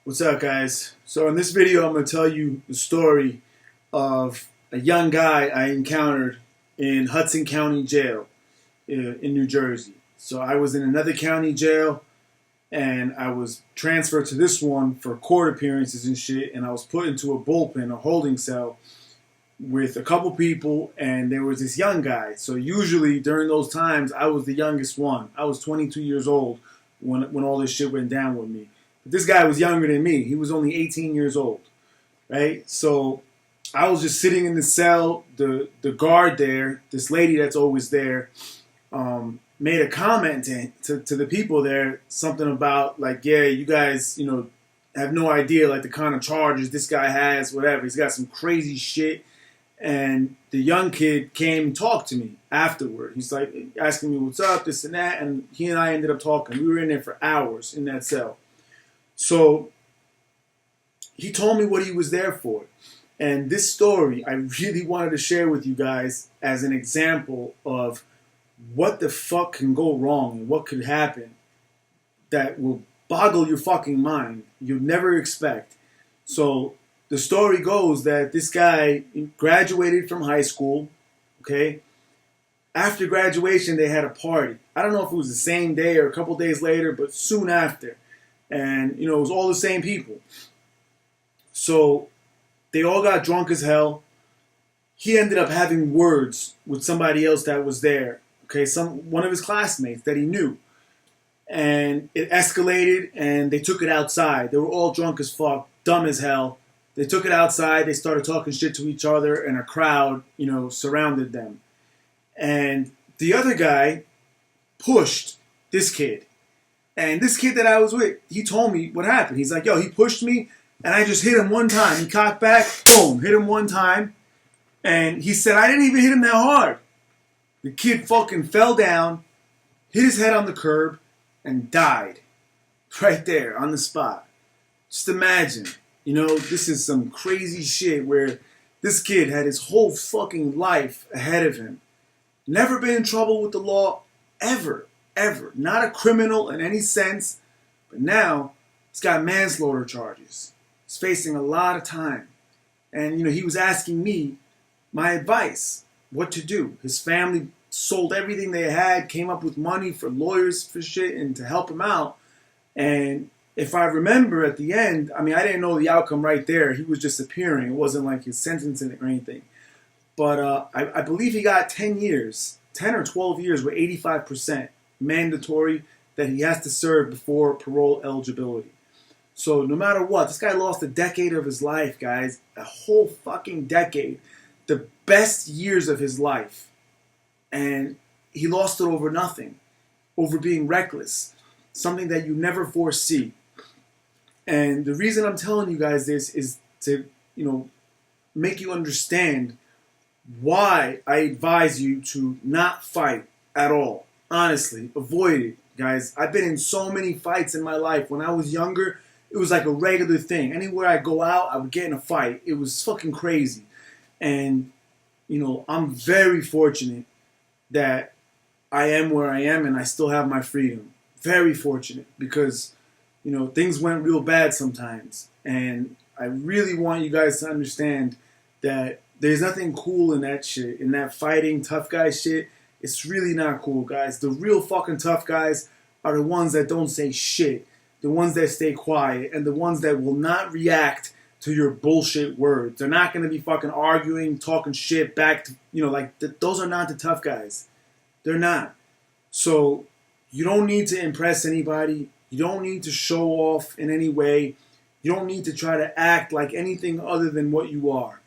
What's up, guys? So in this video, I'm going to tell you the story of a young guy I encountered in Hudson County Jail in New Jersey. So I was in another county jail, and I was transferred to this one for court appearances and shit, and I was put into a bullpen, a holding cell, with a couple people, and there was this young guy. So usually during those times, I was the youngest one. I was 22 years old when all this shit went down with me. But this guy was younger than me. He was only 18 years old, right? So I was just sitting in the cell. The guard there, this lady that's always there, made a comment to the people there, something about like, yeah, you guys, have no idea like the kind of charges this guy has, whatever. He's got some crazy shit. And the young kid came and talked to me afterward. He's like asking me what's up, this and that, and he and I ended up talking. We were in there for hours in that cell. So he told me what he was there for. And this story I really wanted to share with you guys as an example of what the fuck can go wrong and what could happen that will boggle your fucking mind. You'd never expect. So the story goes that this guy graduated from high school, okay? After graduation, they had a party. I don't know if it was the same day or a couple days later, but soon after. And, it was all the same people. So they all got drunk as hell. He ended up having words with somebody else that was there, okay? One of his classmates that he knew. And it escalated, and they took it outside. They were all drunk as fuck, dumb as hell. They took it outside. They started talking shit to each other, and a crowd, surrounded them. And the other guy pushed this kid. And this kid that I was with, he told me what happened. He's like, yo, he pushed me, and I just hit him one time. He cocked back, boom, hit him one time. And he said, I didn't even hit him that hard. The kid fucking fell down, hit his head on the curb, and died. Right there, on the spot. Just imagine. This is some crazy shit where this kid had his whole fucking life ahead of him. Never been in trouble with the law, ever. Ever. Not a criminal in any sense, but now he's got manslaughter charges. He's facing a lot of time. And, he was asking me my advice, what to do. His family sold everything they had, came up with money for lawyers for shit and to help him out. And if I remember at the end, I didn't know the outcome right there. He was just appearing. It wasn't like his sentencing or anything. But I believe he got 10 years, 10 or 12 years with 85%. Mandatory that he has to serve before parole eligibility. So no matter what, this guy lost a decade of his life, guys. A whole fucking decade. The best years of his life. And he lost it over nothing. Over being reckless. Something that you never foresee. And the reason I'm telling you guys this is to, make you understand why I advise you to not fight at all. Honestly, avoid it, guys. I've been in so many fights in my life. When I was younger, it was like a regular thing. Anywhere I go out, I would get in a fight. It was fucking crazy. And, I'm very fortunate that I am where I am and I still have my freedom. Very fortunate because, things went real bad sometimes. And I really want you guys to understand that there's nothing cool in that shit, in that fighting tough guy shit. It's really not cool, guys. The real fucking tough guys are the ones that don't say shit. The ones that stay quiet. And the ones that will not react to your bullshit words. They're not going to be fucking arguing, talking shit back to, those are not the tough guys. They're not. So, you don't need to impress anybody. You don't need to show off in any way. You don't need to try to act like anything other than what you are.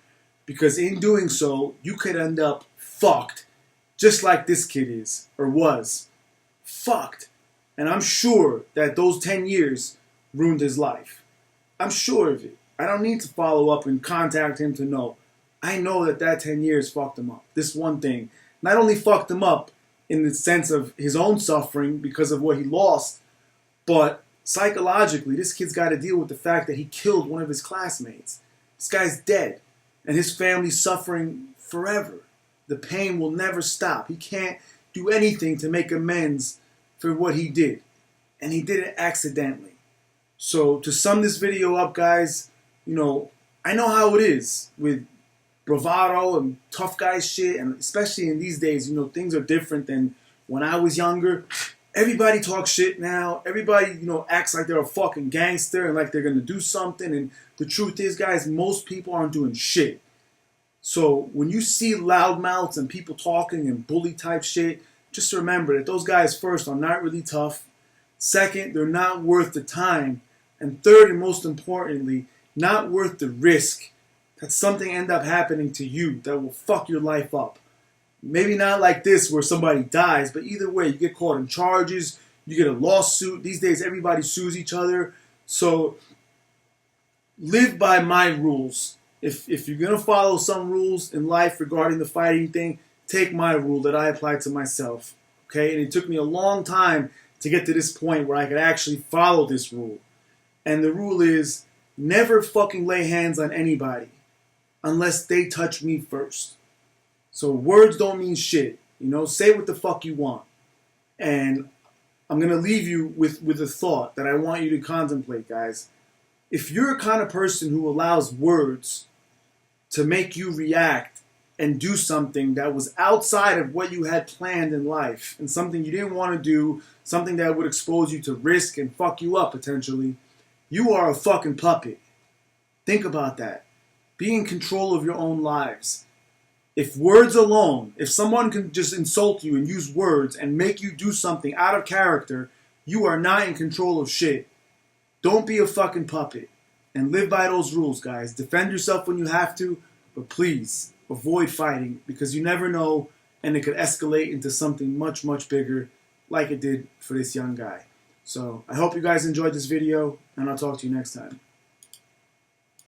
Because in doing so, you could end up fucked. Just like this kid is, or was. Fucked. And I'm sure that those 10 years ruined his life. I'm sure of it. I don't need to follow up and contact him to know. I know that 10 years fucked him up. This one thing. Not only fucked him up in the sense of his own suffering because of what he lost, but psychologically, this kid's got to deal with the fact that he killed one of his classmates. This guy's dead. And his family's suffering forever. The pain will never stop. He can't do anything to make amends for what he did. And he did it accidentally. So to sum this video up, guys, you know, I know how it is with bravado and tough guy shit, and especially in these days, you know, things are different than when I was younger. Everybody talks shit now. Everybody, you know, acts like they're a fucking gangster and like they're gonna do something. And the truth is, guys, most people aren't doing shit. So when you see loudmouths and people talking and bully type shit, just remember that those guys, first, are not really tough. Second, they're not worth the time. And third, and most importantly, not worth the risk that something end up happening to you that will fuck your life up. Maybe not like this where somebody dies, but either way, you get caught in charges, you get a lawsuit. These days, everybody sues each other. So live by my rules. If you're going to follow some rules in life regarding the fighting thing, take my rule that I applied to myself. Okay? And it took me a long time to get to this point where I could actually follow this rule. And the rule is never fucking lay hands on anybody unless they touch me first. So words don't mean shit. You know, say what the fuck you want. And I'm going to leave you with a thought that I want you to contemplate, guys. If you're a kind of person who allows words to make you react and do something that was outside of what you had planned in life, and something you didn't want to do, something that would expose you to risk and fuck you up potentially, you are a fucking puppet. Think about that. Be in control of your own lives. If words alone, if someone can just insult you and use words and make you do something out of character, you are not in control of shit. Don't be a fucking puppet. And live by those rules, guys. Defend yourself when you have to, but please avoid fighting, because you never know, and it could escalate into something much, much bigger like it did for this young guy. So I hope you guys enjoyed this video, and I'll talk to you next time.